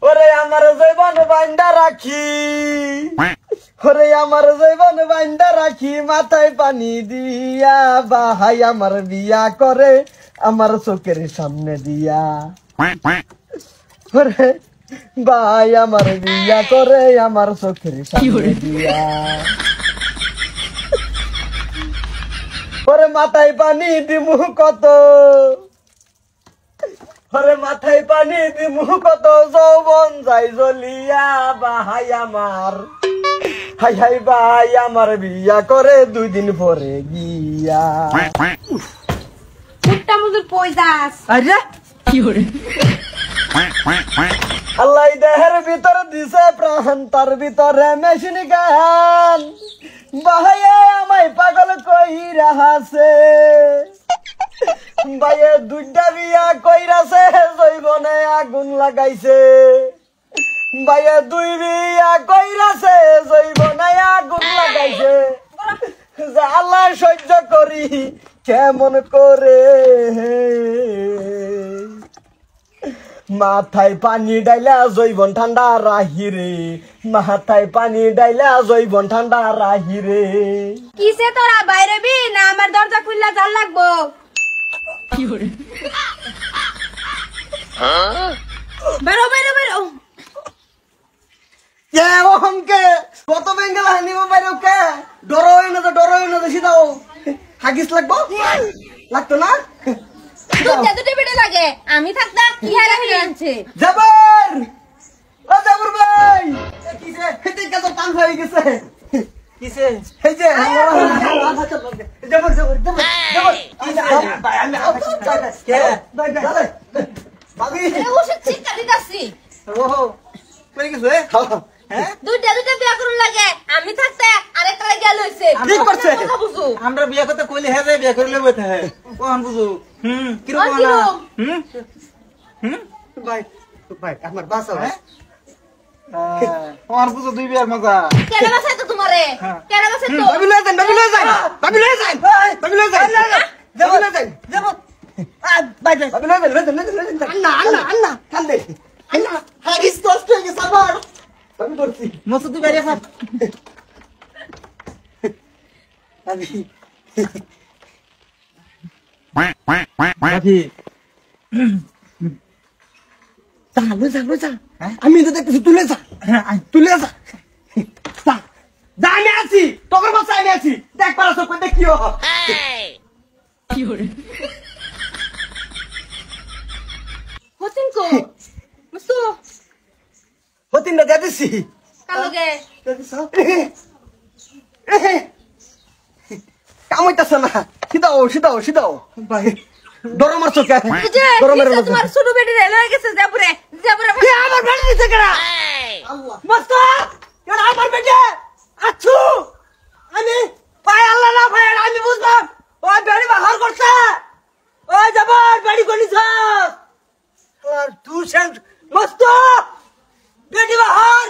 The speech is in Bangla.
ওরে আমার জীবন বান্ধা রাখি, ওরে আমার জীবন বান্ধা রাখি, মাথায় পানি দিয়া ভাই আমার বিয়া করে আমার চোখের সামনে দিয়া। ওরে ভাই আমার বিয়া করে আমার চোখের সামনে দিয়া। ওরে মাথায় পানি দিমু কত, ওরে মাথায় পানি দিমু কত, যৌবন যাই জ্বলিয়া ভাই আমার, হাই হাই ভাই আমার বিয়া করে 2 দিন পরে গিয়া। কুত্তা মুজুর পয়দাস আরে কি হরে আল্লাহ দেহের ভিতর দিছে প্রাণ, তার ভিতরে মেশিন গান, ভাইয়ে আমায় পাগল কইরা হাসে, ভাইয়ে 2টা বিয়া কইরাছে, জৈবনে আগুন লাগাইছে, ভাইয়ে 2 বিয়া কইরাছে, জৈবনে আগুন লাগাইছে, আল্লাহ সহ্য করি কেমন করে। মাথায় পানি ডাইলা জৈবন ঠান্ডা রাহিরে, মাথায় পানি ডাইলা জৈবন ঠান্ডা রাহিরে। কিসে তোরা বাইরে বি না আমার দরজা খুললা জাল লাগবো? বেরো বেরো বেরো। কে ওহমকে কত বেঙ্গল হানিব বাইরে কে? ডরই না তো সিধাও। হাগিস লাগবো? লাগতো না? দুধে বেড়ে লাগে, আমি থাকতা কি হারা হয়ে আনছে। জাবর, ও জাবর ভাই, কিসে হেতে কত টান হয়ে গেছে। কিসে এই যে জাবর ভাবি ওষুধ চিন্তা দিতাছি। ওহো কই গেছে? হ্যাঁ দুধে বিয়া করুন লাগে, আমি থাকতে আরেকটা গেল হইছে। ঠিক করছে। আমরা বিয়া করতে কইলে হে বিয়া করিলে বইতে হে কোন বুঝু কি রকম না ভাই ভাই আমার বাসা ভাই কোন বুঝু 2 বিয়ার মজা কেডা বাসা তো তোমারে? কেডা বাসা তো? ভাবি লয়ে যান যাব ভাই ভাবি লয়ে যান আন্না কান্দে আন্না হাগিস কষ্ট হয়ে গেছে আমার। আমি করছি মসুদ বাইরে সব আমি রাখি যা আমি তো দেখতেছি তুলে যা আমি আছি তোর বাসায় আমি আছি, দেখ পারা সব দেখিও কি হরে হতিন কো মুস্তু হতিন না দিতেছি কালকে কামাইতাছ না, সিধাও ভাই ডর মারছো কে? যে গরমের কিসে তোমার ছোট বেটি রে লয়ে গেছে জাবরে আমার বেটি দিছে কেডা? আল্লাহ মস্ত কেডা আমার বেটি আছু আমি ভাই আল্লাহ না ভাই আমি বুঝলাম ওই বেটি বাহার করছে, ওই যাবার বেটি কলিছ আর তুই সেন মস্ত বেটি বাহার